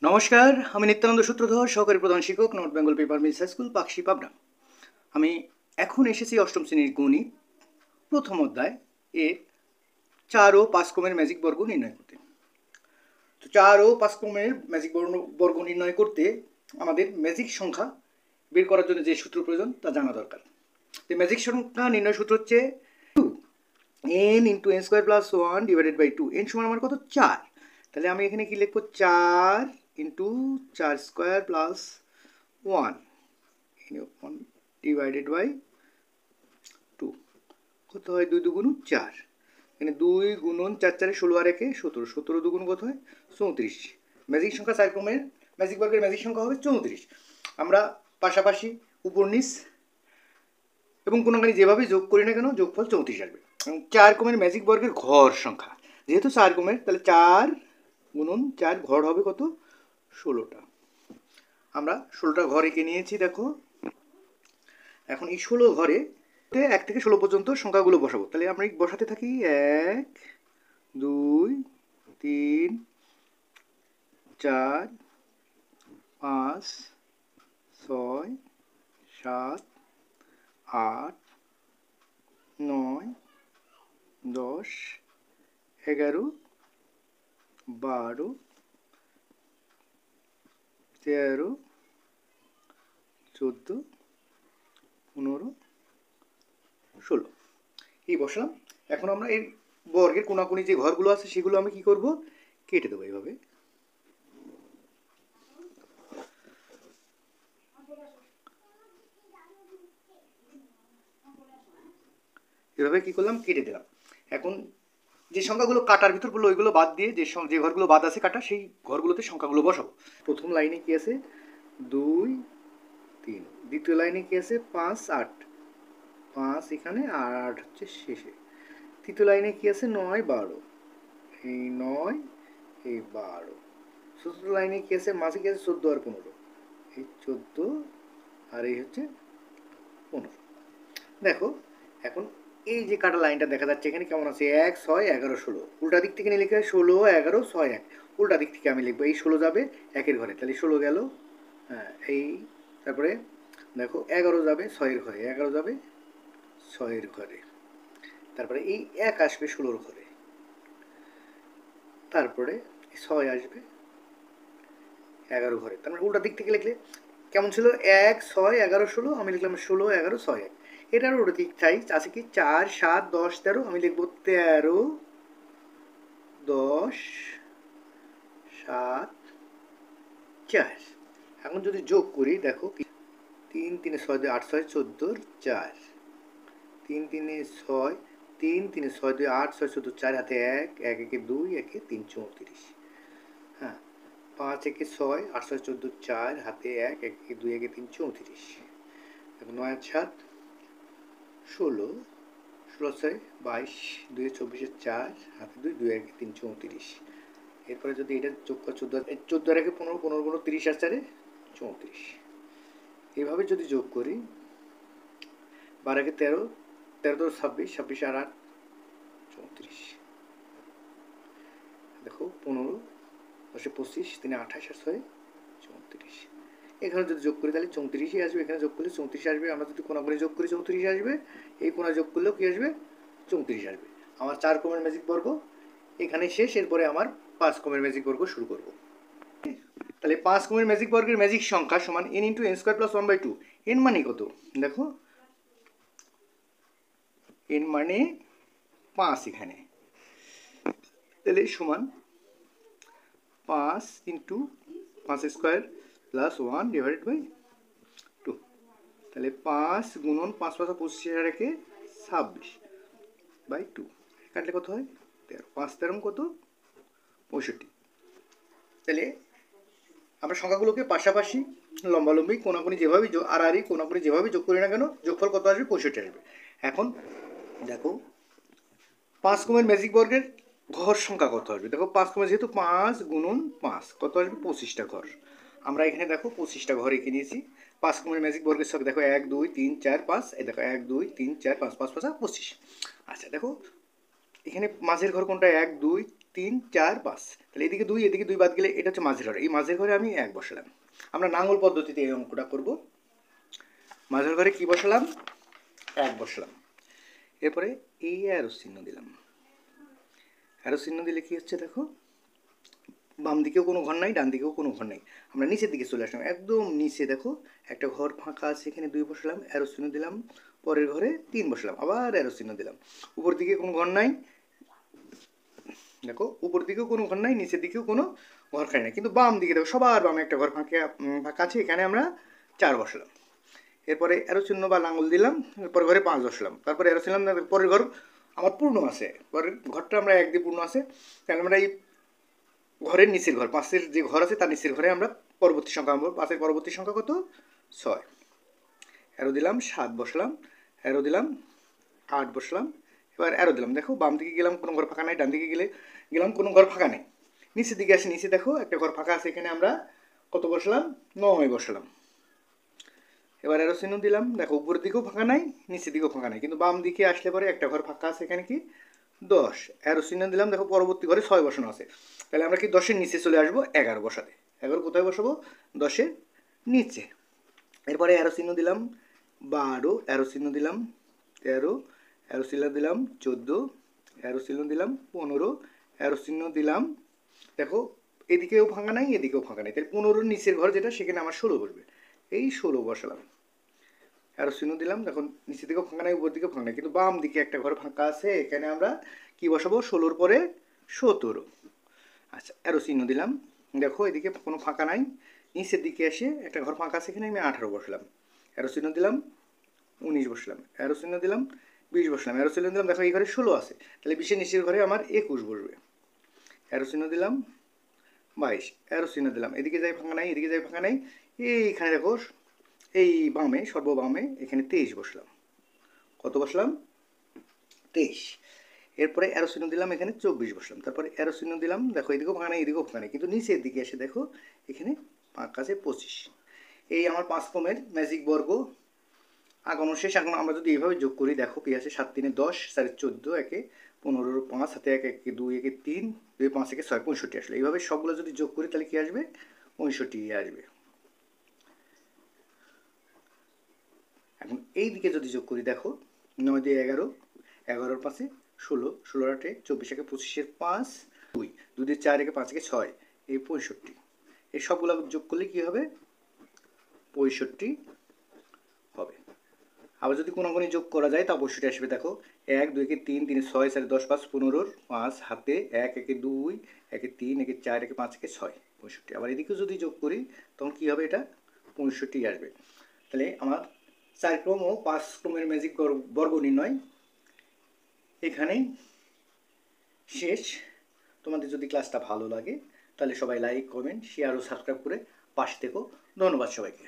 নমস্কার, আমি নিত্যানন্দ সূত্রধর, সহকারী প্রধান শিক্ষক, North Bengal paper mills high school, Pakshi, Pabna. আমি এখন এসেছি অষ্টম শ্রেণীর গণিত প্রথম অধ্যায় এর 4 ও 5 ক্রমের ম্যাজিক বর্গ নির্ণয় করতে। তো 4 ও 5 ক্রমের ম্যাজিক বর্গ নির্ণয় করতে আমাদের ম্যাজিক সংখ্যা বের করার জন্য যে সূত্র প্রয়োজন তা জানা দরকার। তো ম্যাজিক সংখ্যা নির্ণয় সূত্র হচ্ছে 2 n into n square plus 1 divided by 2। n সমান আমার কত? 4। তাহলে আমি এখানে কি লিখবো? 4 into 4 square plus 1 divided by 2। কত হয়? 2 দুগুণ 4। এখানে 2 গুণন 4 4 16 আর 1 17, 17 দুগুণ কত হয়? 34। ম্যাজিক সংখ্যা 4 ক্রমের ম্যাজিক বর্গের ম্যাজিক সংখ্যা হবে 34। আমরা পাশাপাশি উপর নিচ এবং কোনোখানি যেভাবে যোগ করি না কেন যোগফল 34 আসবে। এবং 4 ক্রমের ম্যাজিক বর্গের ঘর সংখ্যা, যেহেতু 4 ক্রমের, তাহলে 4 গুণন 4 ঘর হবে কত? 16টা। আমরা 16টা ঘর এঁকে নিয়েছি, দেখো। এখন এই 16 ঘরে 1 থেকে 16 পর্যন্ত সংখ্যাগুলো বসাবো। তাহলে আমরা বসাতে থাকি 1 2 3 4 5 6 7 8 9 10 11 12 13 14 15 16 এই বসলাম। এখন আমরা এর বর্গের কোনাকুনি যে ঘরগুলো আছে সেগুলো আমি কি করব? কেটে দেবো এইভাবে। এভাবে কি করলাম? কেটে দিলাম। এখন যে সংখ্যাগুলো কাটার ভিতর পড়লো ওইগুলো বাদ দিয়ে যে ঘরগুলো বাদ আছে কাটা, সেই ঘরগুলোতে সংখ্যাগুলো বসাবো। প্রথম লাইনে কি আছে? 2 3। দ্বিতীয় লাইনে কি আছে? 5 8। 5 এখানে আর 8 হচ্ছে শেষে। তৃতীয় লাইনে কি আছে? 9 12। এই 9 এই 12। চতুর্থ লাইনে কি আছে? মাঝে কি আছে? 14 আর 15। এই 14 আর এই হচ্ছে 15। দেখো এখন এই যে কাটা লাইনটা দেখা যাচ্ছে এখানে কেমন আছে? 1 6 11 16। উল্টা দিক থেকে লিখে 16 11 6 1। উল্টা দিক থেকে আমি লিখবো এই 16 যাবে 1-এর ঘরে, তাহলে 16 গেল। হ্যাঁ, এই তারপরে দেখো 11 যাবে 6-এর ঘরে, 11 যাবে 6-এর ঘরে, তারপরে এই 1 আসবে 16-র ঘরে, তারপরে 6 আসবে 11 ঘরে। তার মানে উল্টা দিক থেকে লিখলে কেমন ছিল? 1 6 11 16, আমি লিখলাম 16 11 6 1। এটার উল্টো দিক আছে কি? 4 7 10 13, আমি লিখবো 13 10 7 4। এখন যদি যোগ করি দেখো 3 3 6 2 8 6 14 4, 3 3 6 3 3 6 2 8 6 14 4, হাতে 1 1 1 2 1 3 34। হ্যাঁ, 5 1 6 8 6 14 4, হাতে 1 1 2 1 3 34। এখন 9 7 16, 16 6 22, 2 24 4, হাতে 2 2 1 3 34। এরপরে যদি এটা যোগ করে 14 আর 1 15, 15 15 30 আর 4 34। এইভাবে যদি যোগ করি 12 1 13, 13 2 26, 26 আর 8 34। দেখো 15 10 25 3 28 আর 6 34। এখানে যদি যোগ করি তাহলে 34ই আসবে। এখানে যোগ করলে 34 আসবে। আমরা যদি কোনা করে যোগ করি 34 আসবে। এই কোনা যোগ করলেও কি আসবে? 34 আসবে। আমার 4 ক্রমের ম্যাজিক বর্গ এখানে শেষ। এরপরে আমার 5 ক্রমের ম্যাজিক বর্গ শুরু করব। তাহলে 5 ক্রমের ম্যাজিক বর্গের ম্যাজিক সংখ্যা সমান n into n square plus 1/2। n মানে কত? দেখো n মানে 5 এখানে, তাহলে সমান 5 into 5 square plus 1 divided by 2। তাহলে 5 গুণন 5 5 25 আর 1 26 বাই 2। কাটলে কত হয়? 13। 5 13 কত? 65। তাহলে আমরা সংখ্যাগুলোকে পাশাপাশি লম্বালম্বি কোনাকুনি যেভাবে আড়াআড়ি কোনাকুনি যেভাবে যোগ করি না কেন যোগফল কত আসবে? 65 আসবে। এখন দেখো 5 ক্রমের ম্যাজিক বর্গের ঘর সংখ্যা কত আসবে? দেখো 5 ক্রমের যেহেতু 5 গুণন 5 কত আসবে? 25টা ঘর। আমরা এখানে দেখো 25টা ঘর এঁকে নিয়েছি। 5 ক্রমের ম্যাজিক বর্গের সঙ্গে দেখো 1 2 3 4 5। এই দেখো 1 2 3 4 5 5 5 25। আচ্ছা দেখো এখানে মাঝের ঘর কোনটা? 1 2 3 4 5, তাহলে এদিকে 2 এদিকে 2 বাদ গেলে এটা হচ্ছে মাঝের ঘর, এই মাঝের ঘরে আমি 1 বসালাম। আমরা নাঙ্গল পদ্ধতিতে এই অঙ্কটা করব। মাঝের ঘরে কি বসালাম? 1 বসালাম। এরপরে এই অ্যারো চিহ্ন দিলাম। অ্যারো চিহ্ন দিলে কি হচ্ছে দেখো, বাম দিকেও কোনো ঘর নাই, ডান দিকেও কোনো ঘর নাই, আমরা নিচের দিকে চলে আসলাম। একদম নিচে দেখো একটা ঘর ফাঁকা আছে, এখানে 2 বসালাম, অ্যারো চিহ্ন দিলাম। পরের ঘরে 3 বসালাম, আবার অ্যারো চিহ্ন দিলাম। উপর দিকে কোনো ঘর নাই, দেখো উপর দিকেও কোনো ঘর নাই, নিচের দিকেও কোনো ঘর খাই না, কিন্তু বাম দিকে দেখো সবার বামে একটা ঘর ফাঁকা আছে, এখানে আমরা 4 বসালাম। এরপরে অ্যারো চিহ্ন বা লাঙল দিলাম, এরপরে ঘরে 5 বসালাম, তারপরে অ্যারো চিহ্ন, পরের ঘর আমার পূর্ণ আছে, পরের ঘরটা আমরা 1 দিয়ে পূর্ণ আছে, তাহলে আমরা এই ঘরের নিচের ঘর, 5-এর যে ঘর আছে তার নিচের ঘরে আমরা পরবর্তী সংখ্যা আনবো। 5-এর পরবর্তী সংখ্যা কত? 6। অ্যারো দিলাম, 7 বসলাম, অ্যারো দিলাম, 8 বসলাম, এবার অ্যারো দিলাম। দেখো বাম দিকে গেলাম কোনো ঘর ফাঁকা নাই, ডান দিকে গেলাম কোনো ঘর ফাঁকা নেই, নিচের দিকে আসি, নিচে দেখো একটা ঘর ফাঁকা আছে, এখানে আমরা কত বসলাম? 9 বসলাম। এবার অ্যারো চিহ্ন দিলাম, দেখো উপরের দিকেও ফাঁকা নাই, নিচের দিকেও ফাঁকা নাই, কিন্তু বাম দিকে আসলে পরে একটা ঘর ফাঁকা আছে, এখানে কি 10। অ্যারো চিহ্ন দিলাম, দেখো পরবর্তী ঘরে 6 বসানো আছে, তাহলে আমরা কি 10-এর নিচে চলে আসবো 11 বসাতে। 11 কোথায় বসাবো? 10-এর নিচে। এরপরে অ্যারো চিহ্ন দিলাম 12, অ্যারো চিহ্ন দিলাম 13, অ্যারো চিহ্ন দিলাম 14, অ্যারো চিহ্ন দিলাম 15, অ্যারো চিহ্ন দিলাম, দেখো এদিকেও ফাঁকা নাই, এদিকেও ফাঁকা নাই, তাহলে 15-এর নিচের ঘর যেটা, সেখানে আমার 16 বসবে, এই 16 বসালাম। অ্যারো চিহ্ন দিলাম, দেখুন নিচের দিকেও ফাঁকা নাই, উপর দিকেও ফাঁকা নাই, কিন্তু বাম দিকে একটা ঘর ফাঁকা আছে, এখানে আমরা কি বসাবো? 16-র পরে 17। আচ্ছা, অ্যারো চিহ্ন দিলাম, দেখো এদিকে কোনো ফাঁকা নাই, নিচের দিকে এসে একটা ঘর ফাঁকা আছে, এখানে আমি 18 বসলাম। অ্যারো চিহ্ন দিলাম, 19 বসলাম, অ্যারো চিহ্ন দিলাম 20 বসলাম, অ্যারো চিহ্ন দিলাম, দেখো এই ঘরে 16 আছে, তাহলে 20-এর নিচের ঘরে আমার 21 বসবে। অ্যারো চিহ্ন দিলাম 22, অ্যারো চিহ্ন দিলাম, এদিকে যাই ফাঁকা নাই, এদিকে যাই ফাঁকা নাই, এইখানে দেখো এই বামে সর্ববামে এখানে 23 বসলাম। কত বসলাম? 23। এরপরে অ্যারো চিহ্ন দিলাম, এখানে 24 বসলাম, তারপরে অ্যারো চিহ্ন দিলাম, দেখো এদিকেও ফাঁকা নেই, এদিকেও ফাঁকা নেই, কিন্তু নিচের দিকে এসে দেখো এখানে ফাঁকা আছে 25। এই আমার 5 ক্রমের ম্যাজিক বর্গ আগানো শেষ। এখন আমরা যদি এইভাবে যোগ করি, দেখো কি আছে? 7 3 10, 4 14, 1 15, 5 7 1 1 2 1 3, 2 5 1 6, 65 আসলে। এইভাবে সবগুলো যদি যোগ করি তাহলে কি আসবে? 65 আসবে। এখন এই দিকে যদি যোগ করি, দেখো 9 দিয়ে 11, 11-র 5-এ 16, 16 8 24 1 25-এর 5, 2 2 দিয়ে 4 1 5 1 6, এই 65। এই সবগুলো যোগ করলে কি হবে? 65 হবে। আবার যদি কোনাগুনি যোগ করা যায় তা 65 আসবে। দেখো 1 2 3 3 6 4 10 5 15, 5 হাতে 1 1 2 1 3 1 4 1 5 1 6, 65। আবার এদিকেও যদি যোগ করি তখন কী হবে? এটা 65 আসবে। তাহলে আমার 4 ক্রম ও 5 ক্রমের ম্যাজিক বর্গ নির্ণয় এখানেই শেষ। তোমাদের যদি ক্লাসটা ভালো লাগে তাহলে সবাই লাইক কমেন্ট শেয়ার ও সাবস্ক্রাইব করে পাশে থেকো। ধন্যবাদ সবাইকে।